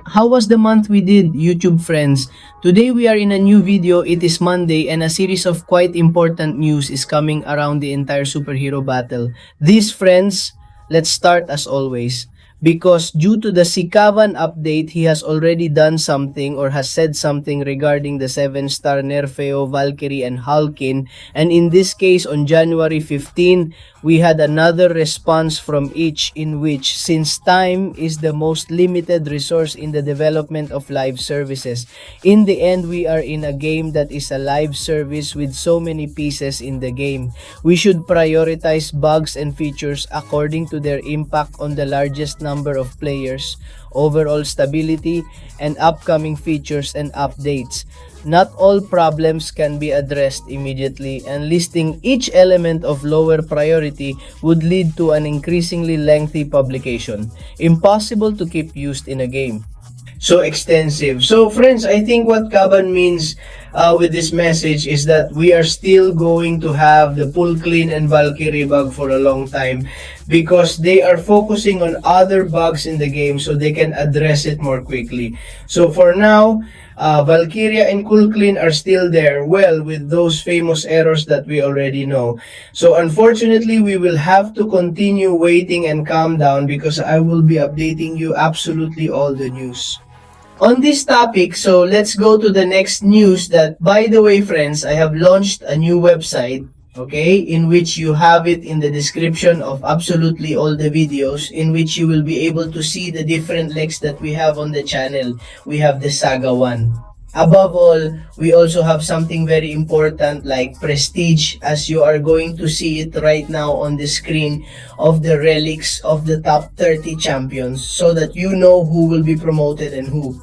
How was the month we did, YouTube friends? Today we are in a new video. It is Monday and a series of quite important news is coming around the entire superhero battle. These friends, let's start as always. Because due to the Sikavan update, he has already done something or has said something regarding the 7-star Nerfeo, Valkyrie, and Hulkin. And in this case, on January 15, we had another response from each in which, since time is the most limited resource in the development of live services, in the end, we are in a game that is a live service with so many pieces in the game. We should prioritize bugs and features according to their impact on the largest number of players, overall stability, and upcoming features and updates. Not all problems can be addressed immediately, and listing each element of lower priority would lead to an increasingly lengthy publication. Impossible to keep used in a game. So extensive. So friends, I think what Kabam means with this message is that we are still going to have the pull clean and Valkyrie bug for a long time because they are focusing on other bugs in the game so they can address it more quickly. So for now, Valkyria and Cool Clean are still there, well, with those famous errors that we already know. So unfortunately, we will have to continue waiting and calm down because I will be updating you absolutely all the news. On this topic, so let's go to the next news that, by the way, friends, I have launched a new website, okay, in which you have it in the description of absolutely all the videos, in which you will be able to see the different legs that we have on the channel. We have the Saga one. Above all, we also have something very important like prestige, as you are going to see it right now on the screen, of the relics of the top 30 champions so that you know who will be promoted and who.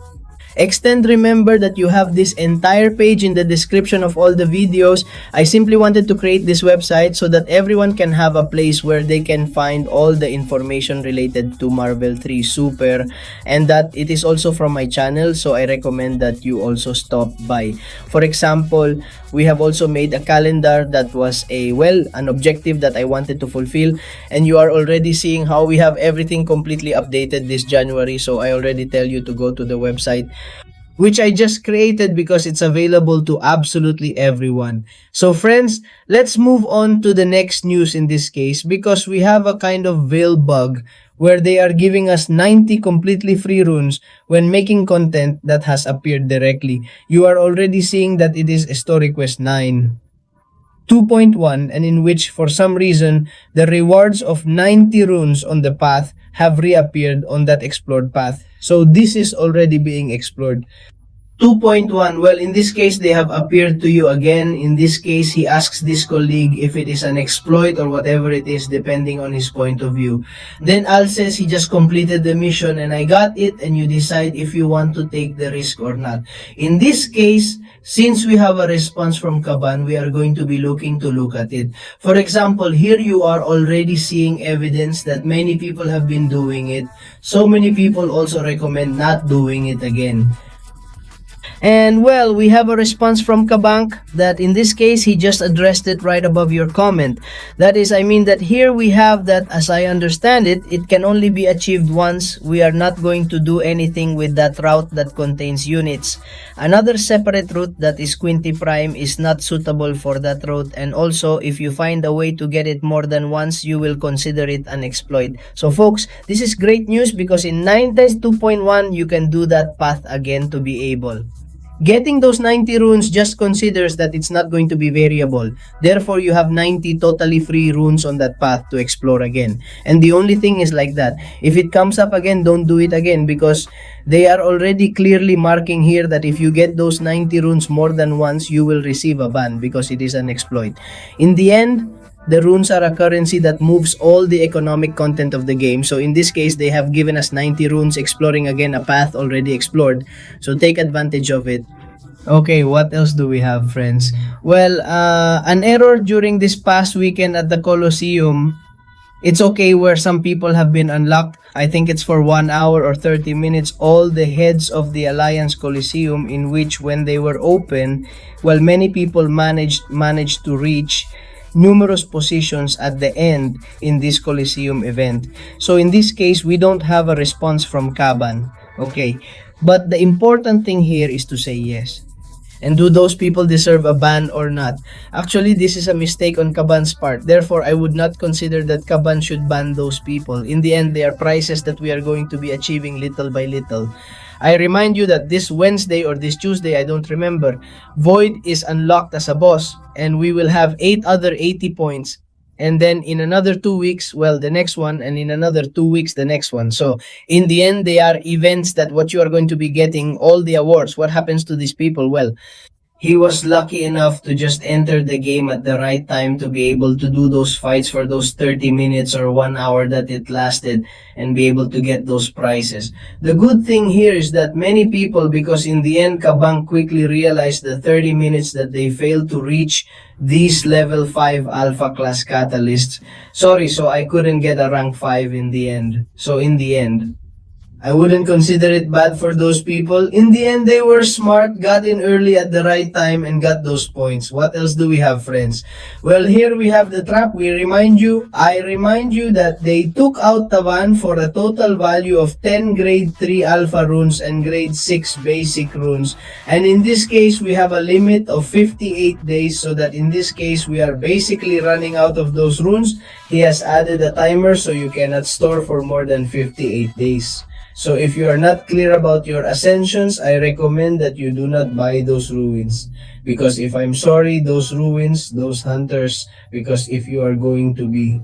Extend, remember that you have this entire page in the description of all the videos. I simply wanted to create this website so that everyone can have a place where they can find all the information related to Marvel 3 Super, and that it is also from my channel, so I recommend that you also stop by. For example, we have also made a calendar that was an objective that I wanted to fulfill, and you are already seeing how we have everything completely updated this January, so I already tell you to go to the website, which I just created because it's available to absolutely everyone. So friends, let's move on to the next news in this case, because we have a kind of veil bug where they are giving us 90 completely free runes when making content that has appeared directly. You are already seeing that it is Story Quest 9. 2.1, and in which for some reason the rewards of 90 runes on the path have reappeared on that explored path. So this is already being explored. 2.1, well, in this case they have appeared to you again. In this case, he asks this colleague if it is an exploit or whatever it is, depending on his point of view. Then Al says he just completed the mission and I got it, and you decide if you want to take the risk or not. In this case, since we have a response from Kabam, we are going to be looking to look at it. For example, here you are already seeing evidence that many people have been doing it. So many people also recommend not doing it again. And well, we have a response from Kabam that in this case, he just addressed it right above your comment. That is, I mean that here we have that, as I understand it, it can only be achieved once. We are not going to do anything with that route that contains units. Another separate route that is Quinty Prime is not suitable for that route, and also if you find a way to get it more than once, you will consider it an exploit. So folks, this is great news because in 9 times 2.1, you can do that path again to be able. Getting those 90 runes just considers that it's not going to be variable. Therefore, you have 90 totally free runes on that path to explore again. And the only thing is like that. If it comes up again, don't do it again, because they are already clearly marking here that if you get those 90 runes more than once, you will receive a ban because it is an exploit. In the end, the runes are a currency that moves all the economic content of the game. So in this case, they have given us 90 runes exploring again a path already explored. So take advantage of it. Okay, what else do we have, friends? Well, an error during this past weekend at the Coliseum. It's okay where some people have been unlocked. I think it's for 1 hour or 30 minutes. All the heads of the Alliance Coliseum, in which when they were open, well, many people managed to reach numerous positions at the end in this Coliseum event. So in this case, we don't have a response from Kabam. Okay. But the important thing here is to say yes. And do those people deserve a ban or not? Actually, this is a mistake on Kaban's part. Therefore, I would not consider that Kaban should ban those people. In the end, they are prizes that we are going to be achieving little by little. I remind you that this Wednesday or this Tuesday, I don't remember, Void is unlocked as a boss, and we will have 8 other 80 points. And then in another 2 weeks, well, the next one, and in another 2 weeks, the next one. So in the end, they are events that what you are going to be getting all the awards. What happens to these people? Well, he was lucky enough to just enter the game at the right time to be able to do those fights for those 30 minutes or 1 hour that it lasted and be able to get those prizes. The good thing here is that many people, because in the end Kabang quickly realized the 30 minutes that they failed to reach these level 5 alpha class catalysts. Sorry, so I couldn't get a rank 5 in the end. So in the end, I wouldn't consider it bad for those people. In the end, they were smart, got in early at the right time, and got those points. What else do we have, friends? Well, here we have the trap. I remind you that they took out Tavan for a total value of 10 grade 3 alpha runes and grade 6 basic runes. And in this case, we have a limit of 58 days, so that in this case, we are basically running out of those runes. He has added a timer, so you cannot store for more than 58 days. So if you are not clear about your ascensions, I recommend that you do not buy those ruins. Because if I'm sorry, those ruins, those hunters, because if you are going to be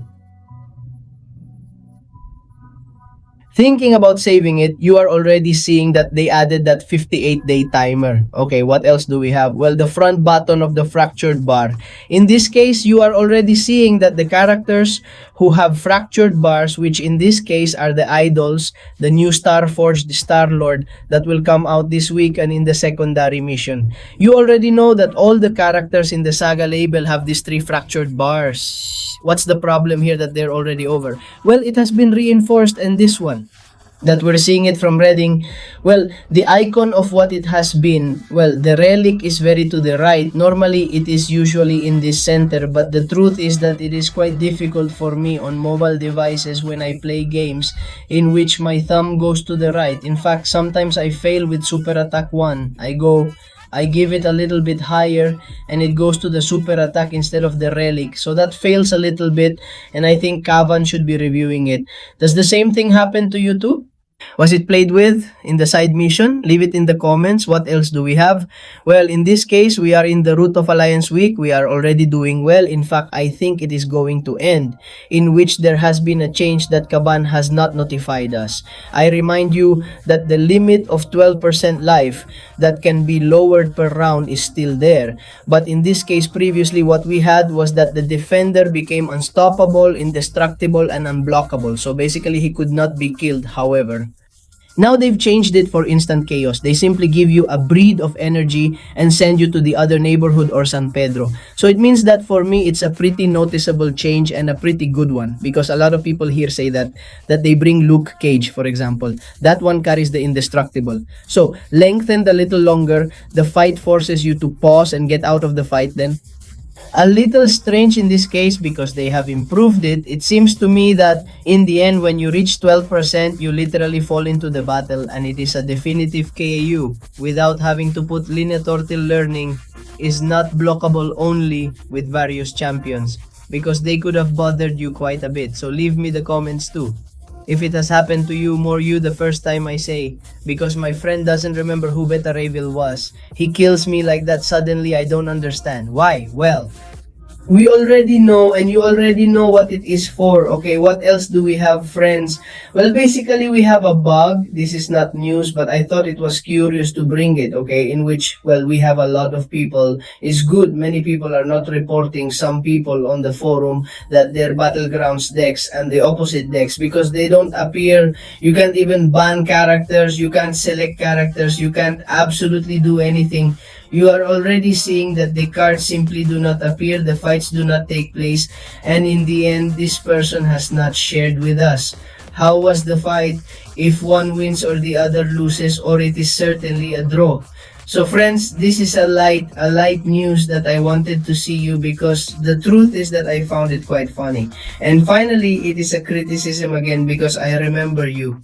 thinking about saving it, you are already seeing that they added that 58-day timer. Okay, what else do we have? Well, the front button of the fractured bar. In this case, you are already seeing that the characters who have fractured bars, which in this case are the idols, the new Starforged Star-Lord that will come out this week and in the secondary mission. You already know that all the characters in the Saga label have these 3 fractured bars. What's the problem here that they're already over? Well, it has been reinforced in this one that we're seeing it from Reading. Well, the icon of what it has been, well, the relic is very to the right. Normally, it is usually in this center, but the truth is that it is quite difficult for me on mobile devices when I play games in which my thumb goes to the right. In fact, sometimes I fail with Super Attack 1. I give it a little bit higher and it goes to the super attack instead of the relic. So that fails a little bit and I think Kavan should be reviewing it. Does the same thing happen to you too? Was it played with in the side mission? Leave it in the comments. What else do we have? Well, in this case, we are in the Root of Alliance week. We are already doing well. In fact, I think it is going to end, in which there has been a change that Kaban has not notified us. I remind you that the limit of 12% life that can be lowered per round is still there. But in this case, previously, what we had was that the defender became unstoppable, indestructible, and unblockable. So basically, he could not be killed, however. Now they've changed it for instant chaos. They simply give you a breed of energy and send you to the other neighborhood or San Pedro. So it means that for me, it's a pretty noticeable change and a pretty good one. Because a lot of people here say that they bring Luke Cage, for example. That one carries the indestructible. So lengthened a little longer. The fight forces you to pause and get out of the fight then. A little strange in this case because they have improved it. It seems to me that in the end, when you reach 12%, you literally fall into the battle and it is a definitive KAU without having to put linear turtle learning is not blockable only with various champions because they could have bothered you quite a bit. So leave me the comments too. If it has happened to you, more you the first time I say, because my friend doesn't remember who Beta Rayville was. He kills me like that suddenly, I don't understand. Why? Well, we already know and you already know what it is for. Okay, what else do we have, friends? Well, basically we have a bug. This is not news, but I thought it was curious to bring it, okay, in which, well, we have a lot of people. It's good. Many people are not reporting, some people on the forum, that their battlegrounds decks and the opposite decks, because they don't appear. You can't even ban characters, you can't select characters, you can't absolutely do anything. You are already seeing that the cards simply do not appear, the fights do not take place, and in the end, this person has not shared with us. How was the fight? If one wins or the other loses, or it is certainly a draw. So friends, this is a light news that I wanted to see you because the truth is that I found it quite funny. And finally, it is a criticism again because I remember you.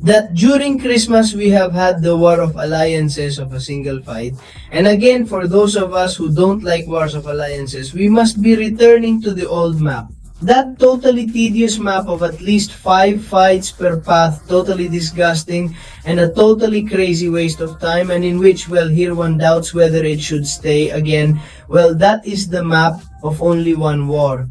that during Christmas we have had the War of Alliances of a single fight. And again, for those of us who don't like Wars of Alliances, we must be returning to the old map. That totally tedious map of at least 5 fights per path, totally disgusting, and a totally crazy waste of time, and in which, well, here one doubts whether it should stay again. Well, that is the map of only one war.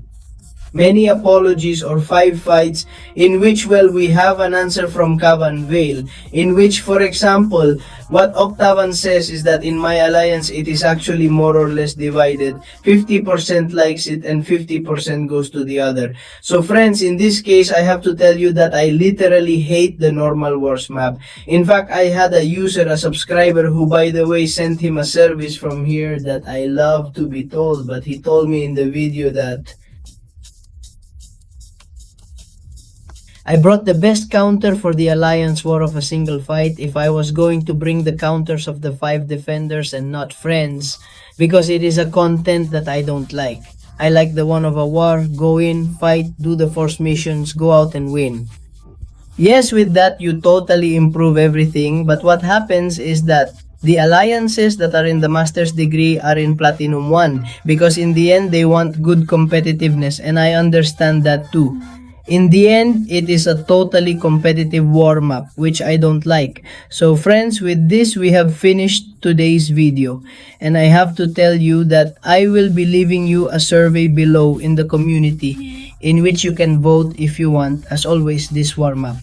Many apologies or 5 fights in which, well, we have an answer from Cavan Vale, in which, for example, what Octavan says is that in my alliance it is actually more or less divided. 50% likes it and 50% goes to the other. So friends, in this case, I have to tell you that I literally hate the normal wars map. In fact, I had a user, a subscriber, who by the way sent him a service from here that I love to be told, but he told me in the video that I brought the best counter for the Alliance War of a single fight if I was going to bring the counters of the 5 defenders and not friends, because it is a content that I don't like. I like the one of a war, go in, fight, do the force missions, go out and win. Yes, with that you totally improve everything, but what happens is that the alliances that are in the master's degree are in Platinum 1, because in the end they want good competitiveness, and I understand that too. In the end, it is a totally competitive war map, which I don't like. So friends, with this we have finished today's video. And I have to tell you that I will be leaving you a survey below in the community in which you can vote if you want, as always, this war map.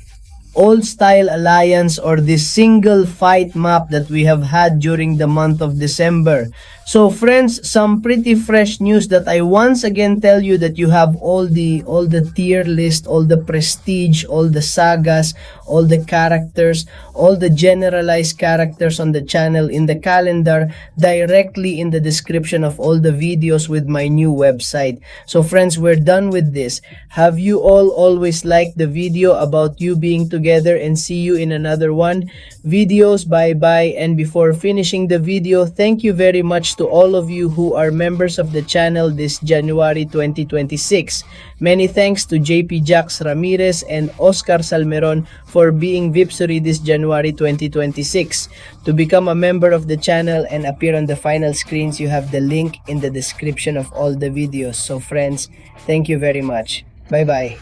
Old style alliance or this single fight map that we have had during the month of December. So friends, some pretty fresh news that I once again tell you that you have all the tier list, all the prestige, all the sagas, all the characters, all the generalized characters on the channel in the calendar directly in the description of all the videos with my new website. So friends, we're done with this. Have you all always liked the video about you being together, and see you in another one. Videos, bye bye. And before finishing the video, thank you very much to all of you who are members of the channel this January 2026. Many thanks to JP Jax Ramirez and Oscar Salmeron for being VIPsori this January 2026. To become a member of the channel and appear on the final screens, you have the link in the description of all the videos. So friends, thank you very much. Bye bye.